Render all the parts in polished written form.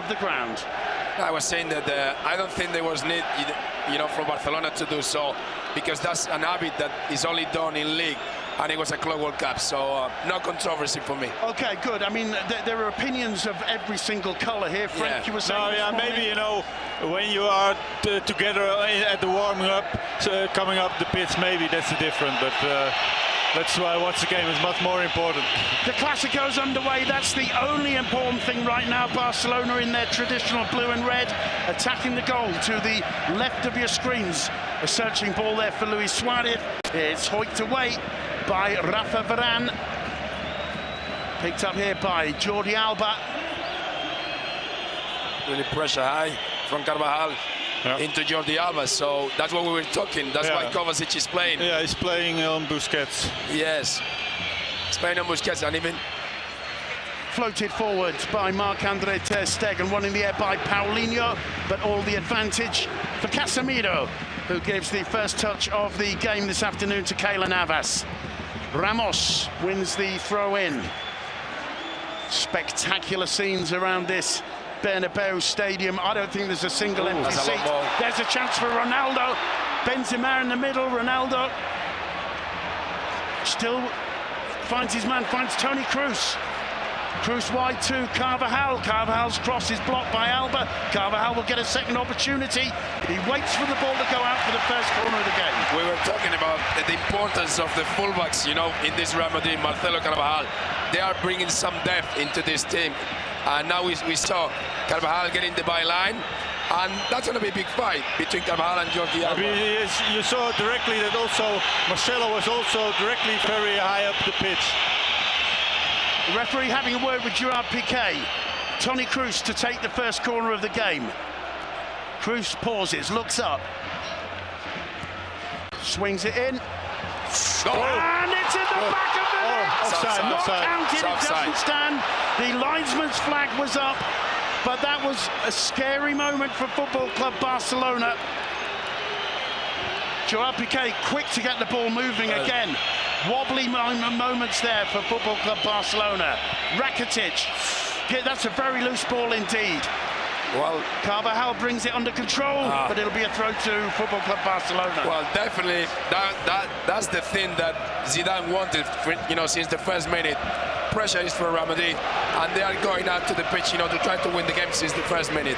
of the ground. I was saying that I don't think there was need, for Barcelona to do so, because that's an habit that is only done in league, and it was a Club World Cup, so no controversy for me. Okay, good. I mean, there are opinions of every single colour here. Frank, you were saying. Maybe when you are together at the warming up, coming up the pitch, maybe that's the difference. But that's why watch the game is much more important. The Clasico's underway. That's the only important thing right now. Barcelona in their traditional blue and red, attacking the goal to the left of your screens. A searching ball there for Luis Suarez. It's hoiked away by Rafa Varane. Picked up here by Jordi Alba. Really pressure high from Carvajal into Jordi Alba, so that's what we were talking. That's why Kovacic is playing. Yeah, he's playing on Busquets. Yes, he's playing on Busquets, and even floated forwards by Marc-Andre ter Stegen, one in the air by Paulinho, but all the advantage for Casemiro, who gives the first touch of the game this afternoon to Keylor Navas. Ramos wins the throw-in. Spectacular scenes around this Bernabeu stadium. I don't think there's a single empty seat. There's a chance for Ronaldo. Benzema in the middle. Ronaldo still finds his man, finds Toni Kroos. Kroos wide to Carvajal. Carvajal's cross is blocked by Alba. Carvajal will get a second opportunity. He waits for the ball to go out for the first corner of the game. We were talking about the importance of the fullbacks, in this Real Madrid. Marcelo, Carvajal, they are bringing some depth into this team. And now we saw Carvajal getting the byline, and that's going to be a big fight between Carvajal and Jordi Alba. You saw directly that also Marcelo was also directly very high up the pitch. The referee having a word with Gerard Piqué. Toni Kroos to take the first corner of the game. Kroos pauses, looks up, swings it in, and it's in the back of the net. Offside, Not offside. counted, it doesn't stand. The linesman's flag was up, but that was a scary moment for Football Club Barcelona. Gerard Piqué quick to get the ball moving again. Wobbly moments there for Football Club Barcelona. Rakitic, that's a very loose ball indeed. Well, Carvajal brings it under control, but it'll be a throw to Football Club Barcelona. Well, definitely, that's the thing that Zidane wanted, since the first minute. Pressure is for Real Madrid, and they are going out to the pitch, to try to win the game since the first minute.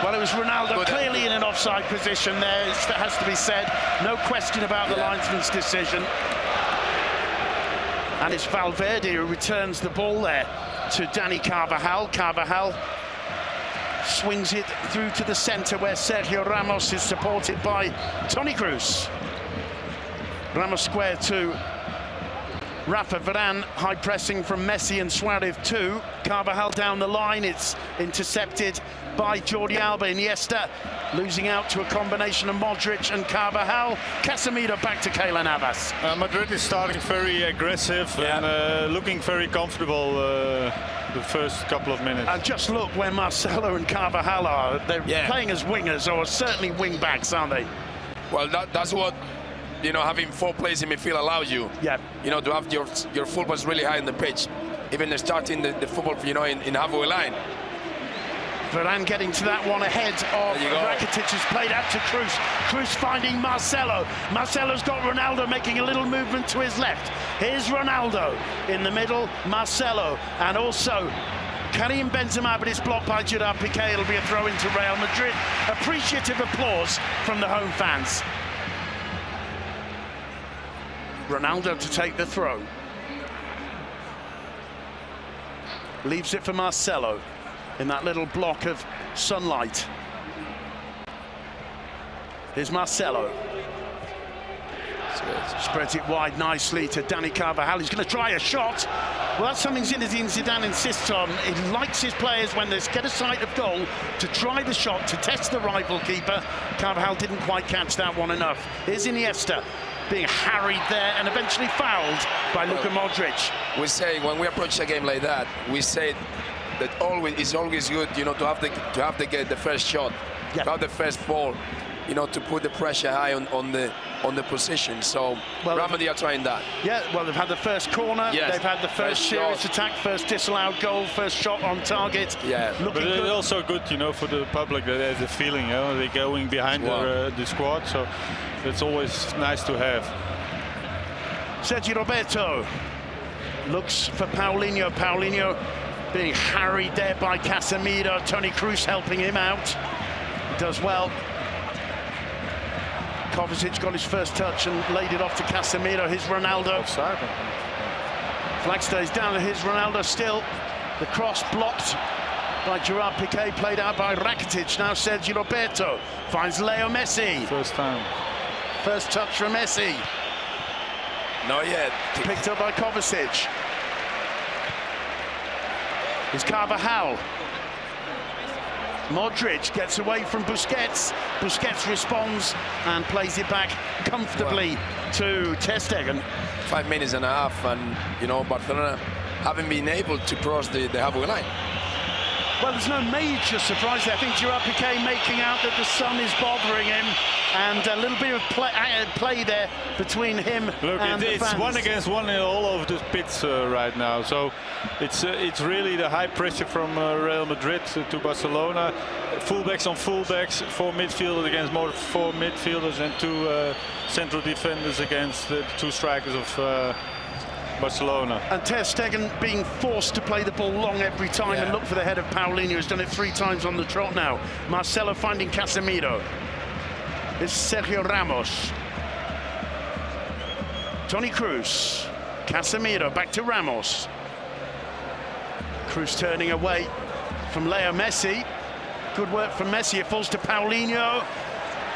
Well, it was Ronaldo clearly in an offside position there, it has to be said. No question about the linesman's decision. And it's Valverde who returns the ball there to Dani Carvajal. Carvajal swings it through to the centre where Sergio Ramos is supported by Toni Kroos. Ramos square to Rafa Varane, high pressing from Messi and Suarez too. Carvajal down the line, it's intercepted by Jordi Alba. Iniesta losing out to a combination of Modric and Carvajal. Casemiro back to Keylor Navas. Madrid is starting very aggressive and looking very comfortable the first couple of minutes. And just look where Marcelo and Carvajal are. They're playing as wingers, or certainly wing backs, aren't they? Well, that's what having 4 players in midfield allows you. To have your fullbacks really high in the pitch, even starting the football, in halfway line. Varane getting to that one ahead of Rakitic, has played out to Kroos. Kroos finding Marcelo. Marcelo's got Ronaldo making a little movement to his left. Here's Ronaldo in the middle, Marcelo, and also Karim Benzema, but it's blocked by Gerard Piqué. It'll be a throw into Real Madrid. Appreciative applause from the home fans. Ronaldo to take the throw. Leaves it for Marcelo in that little block of sunlight. Here's Marcelo. Spreads it wide nicely to Dani Carvajal. He's going to try a shot. Well, that's something Zinedine Zidane insists on. He likes his players when they get a sight of goal to try the shot, to test the rival keeper. Carvajal didn't quite catch that one enough. Here's Iniesta being harried there and eventually fouled by Luka Modric. We say when we approach a game like that, we say that it's always good, to have the first shot, to have the first ball. you know, to put the pressure high on the position. So Well, Real Madrid are trying that. Yeah, well, they've had the first corner, Yes. they've had the first serious attack, first disallowed goal, first shot on target. Yeah. But Looking it's good. also good, you know, for the public that there's a feeling, you know, they're going behind the squad, so it's always nice to have. Sergio Roberto looks for Paulinho. Paulinho being harried there by Casemiro. Toni Kroos helping him out. He does well. Kovacic got his first touch and laid it off to Casemiro. Here's Ronaldo. Offside. Flag stays down. Here's Ronaldo still. The cross blocked by Gerard Piqué, played out by Rakitic. Now Sergio Roberto finds Leo Messi. First time. First touch from Messi. Not yet. Picked up by Kovacic. It's Carvajal. Modric gets away from Busquets. Busquets responds and plays it back comfortably to Ter Stegen. 5 minutes and a half, and you know, Barcelona haven't been able to cross the halfway line. Well, there's no major surprise there. I think Gerard Piqué making out that the sun is bothering him, and a little bit of play there between him and the it's fans. 1 against 1 all over the pitch right now. So it's really the high pressure from Real Madrid to Barcelona. Fullbacks on fullbacks, 4 midfielders against 4 midfielders, and 2 central defenders against the 2 strikers of Barcelona. And Ter Stegen being forced to play the ball long every time and look for the head of Paulinho. Has done it 3 times on the trot now. Marcelo finding Casemiro. It's Sergio Ramos. Toni Kroos. Casemiro back to Ramos. Kroos turning away from Leo Messi. Good work from Messi. It falls to Paulinho.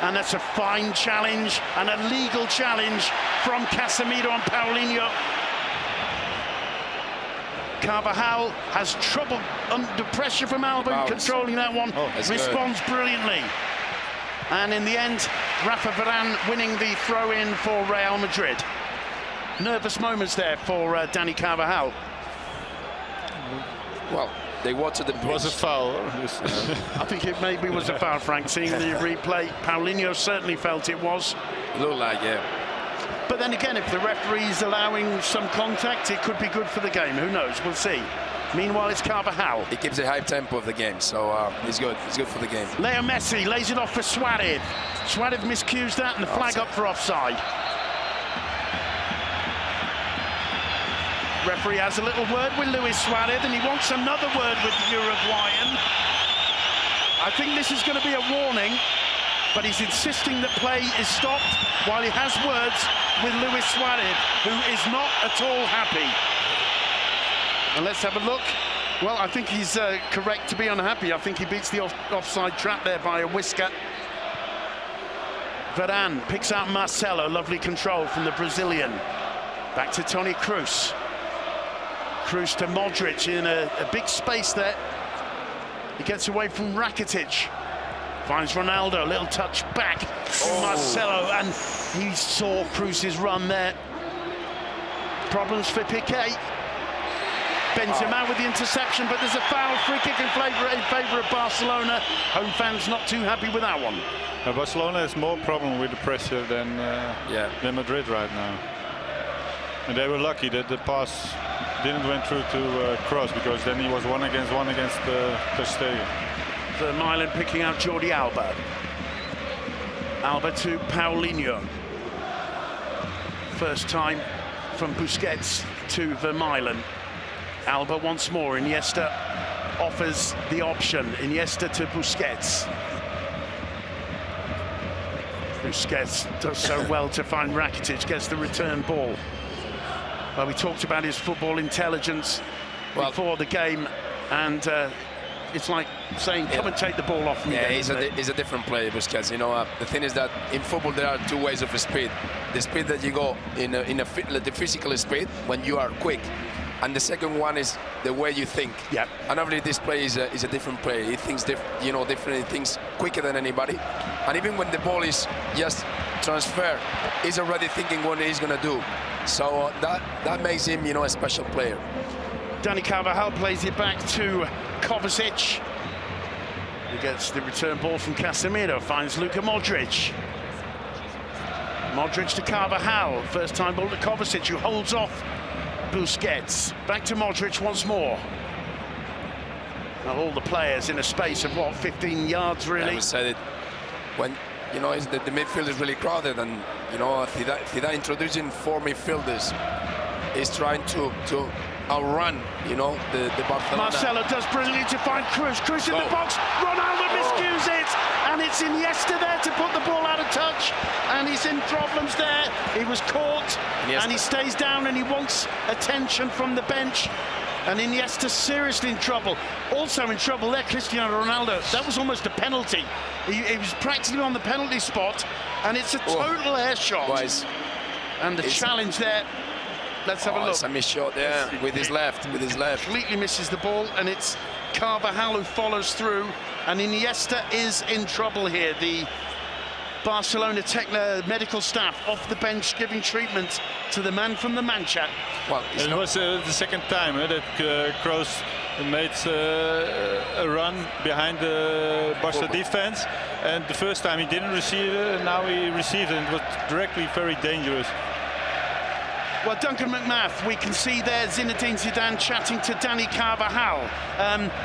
And that's a fine challenge and a legal challenge from Casemiro on Paulinho. Carvajal has trouble under pressure from Alba, controlling that one. Responds brilliantly. And in the end, Rafa Varane winning the throw-in for Real Madrid. Nervous moments there for Dani Carvajal. Well, they watched the pitch. It was a foul. I think it maybe was a foul, Frank, seeing the replay. Paulinho certainly felt it was. Looked like, yeah. But then again, if the referee's allowing some contact, it could be good for the game. Who knows? We'll see. Meanwhile, it's Carvajal. He keeps a high tempo of the game, so he's good. He's good for the game. Leo Messi lays it off for Suarez. Suarez miscues that, and the flag up for offside. Referee has a little word with Luis Suarez, and he wants another word with the Uruguayan. I think this is going to be a warning, but he's insisting that play is stopped while he has words with Luis Suarez, who is not at all happy. And let's have a look. Well, I think he's correct to be unhappy. I think he beats the offside trap there by a whisker. Varane picks out Marcelo. Lovely control from the Brazilian. Back to Toni Kroos. Kroos to Modric in a big space there. He gets away from Rakitic. Finds Ronaldo, a little touch back from Marcelo, and he saw Kroos' run there. Problems for Piqué. Benzema with the interception, but there's a foul, free kick in favour of Barcelona. Home fans not too happy with that one. Barcelona has more problem with the pressure than Madrid right now. And they were lucky that the pass didn't went through to Kroos, because then he was 1 against Ter Stegen. Vermaelen picking out Jordi Alba. Alba to Paulinho. First time from Busquets to Vermaelen. Alba once more. Iniesta offers the option. Iniesta to Busquets. Busquets does so well to find Rakitic, gets the return ball. Well, we talked about his football intelligence before the game, and it's like saying, come and take the ball off me. Yeah, he's a different player, Busquets. You know, the thing is that in football there are 2 ways of speed. The speed that you go the physical speed when you are quick, and the second one is the way you think. Yeah. And obviously this player is a different player. He thinks different. He thinks quicker than anybody. And even when the ball is just transferred, he's already thinking what he's gonna do. So that makes him, a special player. Dani Carvajal plays it back to Kovacic. He gets the return ball from Casemiro, finds Luka Modric. Modric to Carvajal, first time ball to Kovacic, who holds off Busquets. Back to Modric once more. Now all the players in a space of, what, 15 yards, really? I would say that when, you know, the midfield is really crowded, and, you know, Zidane introducing 4 midfielders is trying to outrun, you know, the Barcelona. Marcelo does brilliantly to find Cruz. Cruz in the box. Ronaldo miscues it, and it's Iniesta there to put the ball out of touch, and he's in problems there. He was caught, and he stays down, and he wants attention from the bench. And Iniesta seriously in trouble. Also in trouble there, Cristiano Ronaldo. That was almost a penalty. He was practically on the penalty spot, and it's a total air shot. Wise. And the challenge there. Let's have a look. It's a missed shot there with his left. Completely misses the ball, and it's Carvajal who follows through, and Iniesta is in trouble here. The Barcelona medical staff off the bench giving treatment to the man from the Mancha. Well, and it was the second time that Kroos made a run behind the Barca defense, and the first time he didn't receive it, and now he received it, and it was directly very dangerous. Well, Duncan McMath, we can see there Zinedine Zidane chatting to Dani Carvajal.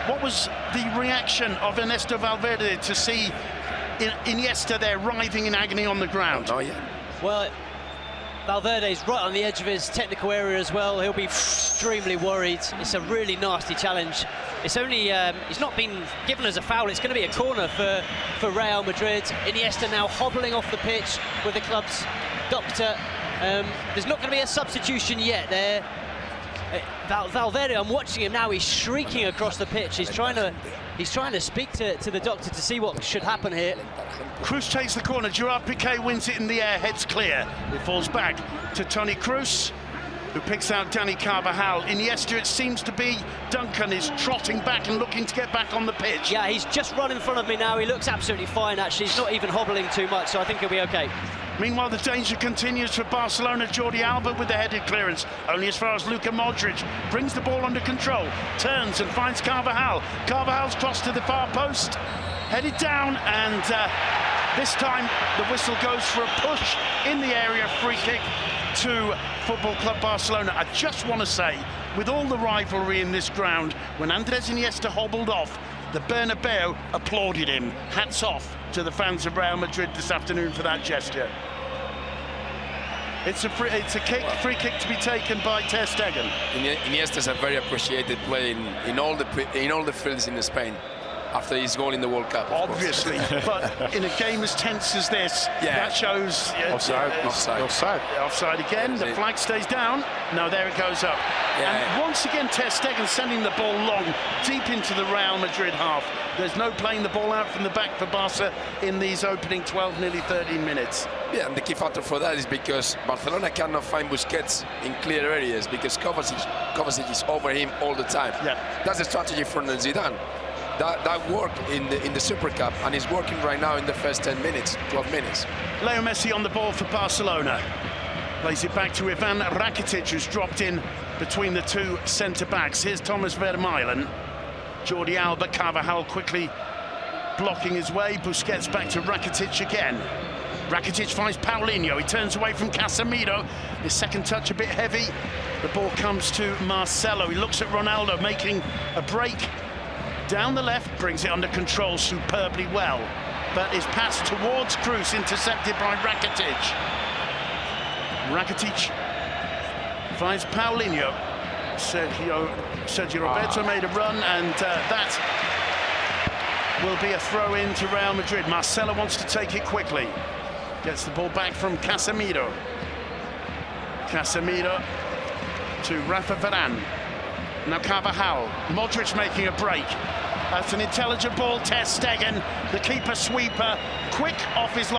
What was the reaction of Ernesto Valverde to see Iniesta there writhing in agony on the ground? Oh, yeah. Well, Valverde's right on the edge of his technical area as well. He'll be extremely worried. It's a really nasty challenge. It's only, it's not been given as a foul. It's going to be a corner for Real Madrid. Iniesta now hobbling off the pitch with the club's doctor. There's not going to be a substitution yet there. Valverde, I'm watching him now. He's shrieking across the pitch. He's trying to speak to the doctor to see what should happen here. Cruz takes the corner. Gerard Piqué wins it in the air, heads clear. It falls back to Toni Kroos, who picks out Dani Carvajal. Iniesta, it seems to be, Duncan is trotting back and looking to get back on the pitch. Yeah, he's just run in front of me now. He looks absolutely fine, actually. He's not even hobbling too much, so I think he'll be okay. Meanwhile, the danger continues for Barcelona. Jordi Alba with the headed clearance, only as far as Luka Modric. Brings the ball under control, turns and finds Carvajal. Carvajal's crossed to the far post, headed down, and this time the whistle goes for a push in the area, free kick to Football Club Barcelona. I just want to say, with all the rivalry in this ground, when Andres Iniesta hobbled off, the Bernabeu applauded him. Hats off to the fans of Real Madrid this afternoon for that gesture. It's a free kick to be taken by Ter Stegen. Iniesta's a very appreciated player in all the fields in Spain after his goal in the World Cup. Obviously, but in a game as tense as this, that shows offside again. The flag stays down. No, there it goes up. And once again, Ter Stegen sending the ball long, deep into the Real Madrid half. There's no playing the ball out from the back for Barca in these opening 12, nearly 13 minutes. Yeah, and the key factor for that is because Barcelona cannot find Busquets in clear areas because Kovacic is over him all the time. Yeah. That's the strategy for Zidane. That worked in the Super Cup, and is working right now in the first 10 minutes, 12 minutes. Leo Messi on the ball for Barcelona. Plays it back to Ivan Rakitic, who's dropped in between the two centre-backs. Here's Thomas Vermaelen. Jordi Alba, Carvajal quickly blocking his way. Busquets back to Rakitic again. Rakitic finds Paulinho. He turns away from Casemiro. His second touch a bit heavy. The ball comes to Marcelo. He looks at Ronaldo making a break down the left, brings it under control superbly well, but is passed towards Cruz, intercepted by Rakitic. Rakitic finds Paulinho. Sergio Roberto made a run, and that will be a throw-in to Real Madrid. Marcelo wants to take it quickly. Gets the ball back from Casemiro. Casemiro to Rafa Varane. Now Carvajal. Modric making a break. That's an intelligent ball. Ter Stegen, the keeper sweeper, quick off his line.